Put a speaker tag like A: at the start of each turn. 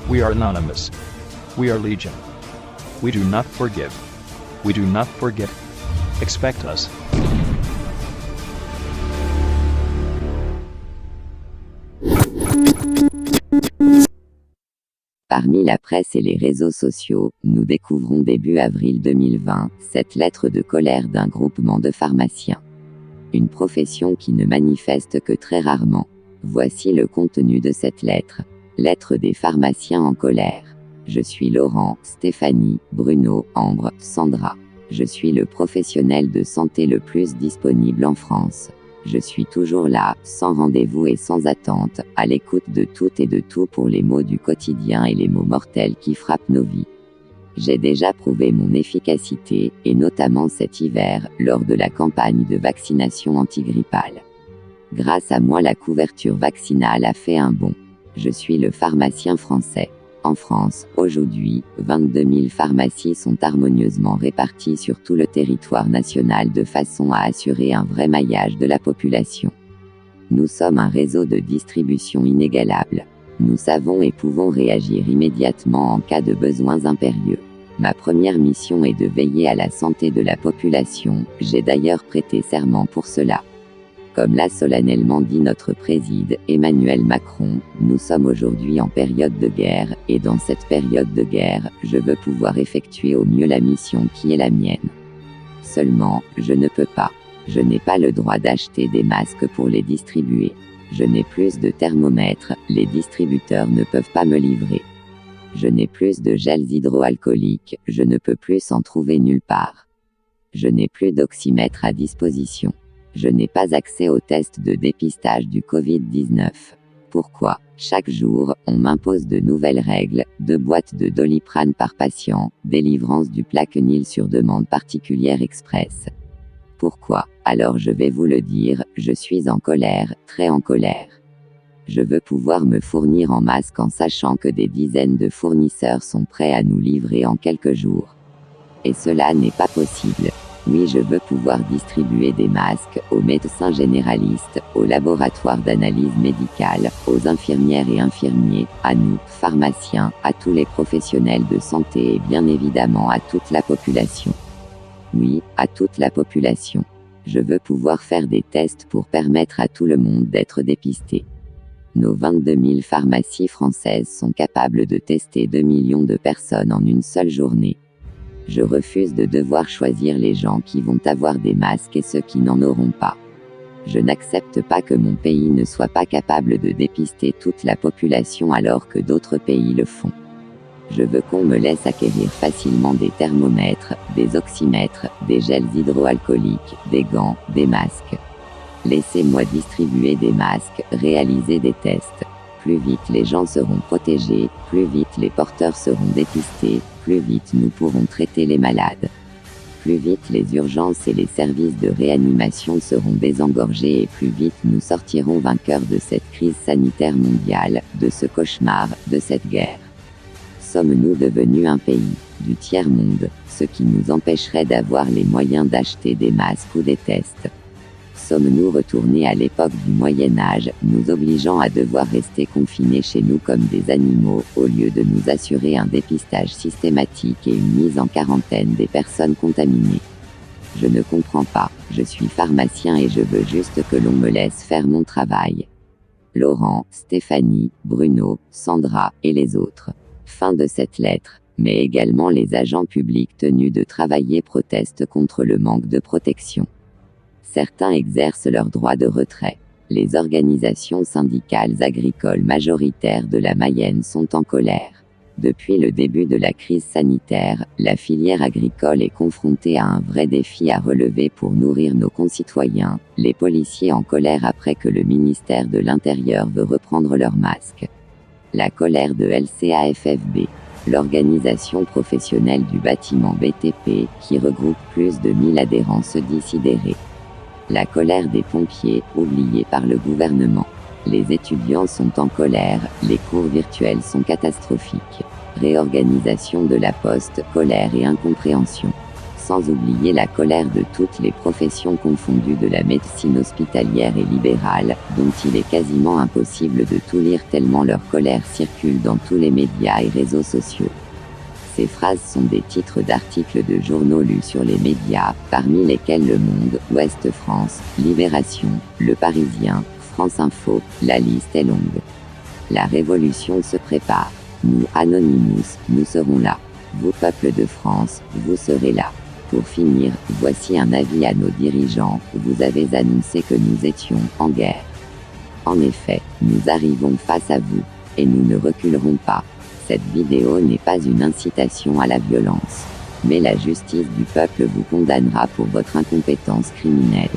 A: We are anonymous. We are legion. We do not forgive. We do not forget. Expect us.
B: Parmi la presse et les réseaux sociaux, nous découvrons début avril 2020 cette lettre de colère d'un groupement de pharmaciens. Une profession qui ne manifeste que très rarement. Voici le contenu de cette lettre. Lettre des pharmaciens en colère. Je suis Laurent, Stéphanie, Bruno, Ambre, Sandra. Je suis le professionnel de santé le plus disponible en France. Je suis toujours là, sans rendez-vous et sans attente, à l'écoute de tout et de tout pour les maux du quotidien et les maux mortels qui frappent nos vies. J'ai déjà prouvé mon efficacité, et notamment cet hiver, lors de la campagne de vaccination antigrippale. Grâce à moi, la couverture vaccinale a fait un bond. Je suis le pharmacien français. En France, aujourd'hui, 22 000 pharmacies sont harmonieusement réparties sur tout le territoire national de façon à assurer un vrai maillage de la population. Nous sommes un réseau de distribution inégalable. Nous savons et pouvons réagir immédiatement en cas de besoins impérieux. Ma première mission est de veiller à la santé de la population, j'ai d'ailleurs prêté serment pour cela. Comme l'a solennellement dit notre président, Emmanuel Macron, nous sommes aujourd'hui en période de guerre, et dans cette période de guerre, je veux pouvoir effectuer au mieux la mission qui est la mienne. Seulement, je ne peux pas. Je n'ai pas le droit d'acheter des masques pour les distribuer. Je n'ai plus de thermomètres, les distributeurs ne peuvent pas me livrer. Je n'ai plus de gels hydroalcooliques, je ne peux plus en trouver nulle part. Je n'ai plus d'oxymètre à disposition. Je n'ai pas accès aux tests de dépistage du Covid-19. Pourquoi ? Chaque jour, on m'impose de nouvelles règles, 2 boîtes de Doliprane par patient, délivrance du Plaquenil sur demande particulière express. Pourquoi ? Alors je vais vous le dire, je suis en colère, très en colère. Je veux pouvoir me fournir en masques en sachant que des dizaines de fournisseurs sont prêts à nous livrer en quelques jours. Et cela n'est pas possible. Oui, je veux pouvoir distribuer des masques aux médecins généralistes, aux laboratoires d'analyse médicale, aux infirmières et infirmiers, à nous, pharmaciens, à tous les professionnels de santé et bien évidemment à toute la population. Oui, à toute la population. Je veux pouvoir faire des tests pour permettre à tout le monde d'être dépisté. Nos 22 000 pharmacies françaises sont capables de tester 2 millions de personnes en une seule journée. Je refuse de devoir choisir les gens qui vont avoir des masques et ceux qui n'en auront pas. Je n'accepte pas que mon pays ne soit pas capable de dépister toute la population alors que d'autres pays le font. Je veux qu'on me laisse acquérir facilement des thermomètres, des oxymètres, des gels hydroalcooliques, des gants, des masques. Laissez-moi distribuer des masques, réaliser des tests. Plus vite les gens seront protégés, plus vite les porteurs seront dépistés, plus vite nous pourrons traiter les malades. Plus vite les urgences et les services de réanimation seront désengorgés et plus vite nous sortirons vainqueurs de cette crise sanitaire mondiale, de ce cauchemar, de cette guerre. Sommes-nous devenus un pays du tiers-monde, ce qui nous empêcherait d'avoir les moyens d'acheter des masques ou des tests ? Sommes-nous retournés à l'époque du Moyen-Âge, nous obligeant à devoir rester confinés chez nous comme des animaux, au lieu de nous assurer un dépistage systématique et une mise en quarantaine des personnes contaminées ? Je ne comprends pas, je suis pharmacien et je veux juste que l'on me laisse faire mon travail. Laurent, Stéphanie, Bruno, Sandra, et les autres. Fin de cette lettre, mais également les agents publics tenus de travailler protestent contre le manque de protection. Certains exercent leur droit de retrait. Les organisations syndicales agricoles majoritaires de la Mayenne sont en colère. Depuis le début de la crise sanitaire, la filière agricole est confrontée à un vrai défi à relever pour nourrir nos concitoyens, les policiers en colère après que le ministère de l'Intérieur veut reprendre leurs masques. La colère de LCAFFB, l'organisation professionnelle du bâtiment BTP, qui regroupe plus de 1000 adhérents se dit sidérée. La colère des pompiers, oubliés par le gouvernement. Les étudiants sont en colère, les cours virtuels sont catastrophiques. Réorganisation de la Poste, colère et incompréhension. sans oublier la colère de toutes les professions confondues de la médecine hospitalière et libérale, dont il est quasiment impossible de tout lire tellement leur colère circule dans tous les médias et réseaux sociaux. Ces phrases sont des titres d'articles de journaux lus sur les médias, parmi lesquels Le Monde, Ouest France, Libération, Le Parisien, France Info, la liste est longue. La révolution se prépare. Nous, Anonymous, nous serons là. Vous, peuple de France, vous serez là. Pour finir, voici un avis à nos dirigeants, vous avez annoncé que nous étions en guerre. En effet, nous arrivons face à vous, et nous ne reculerons pas. Cette vidéo n'est pas une incitation à la violence. Mais la justice du peuple vous condamnera pour votre incompétence criminelle.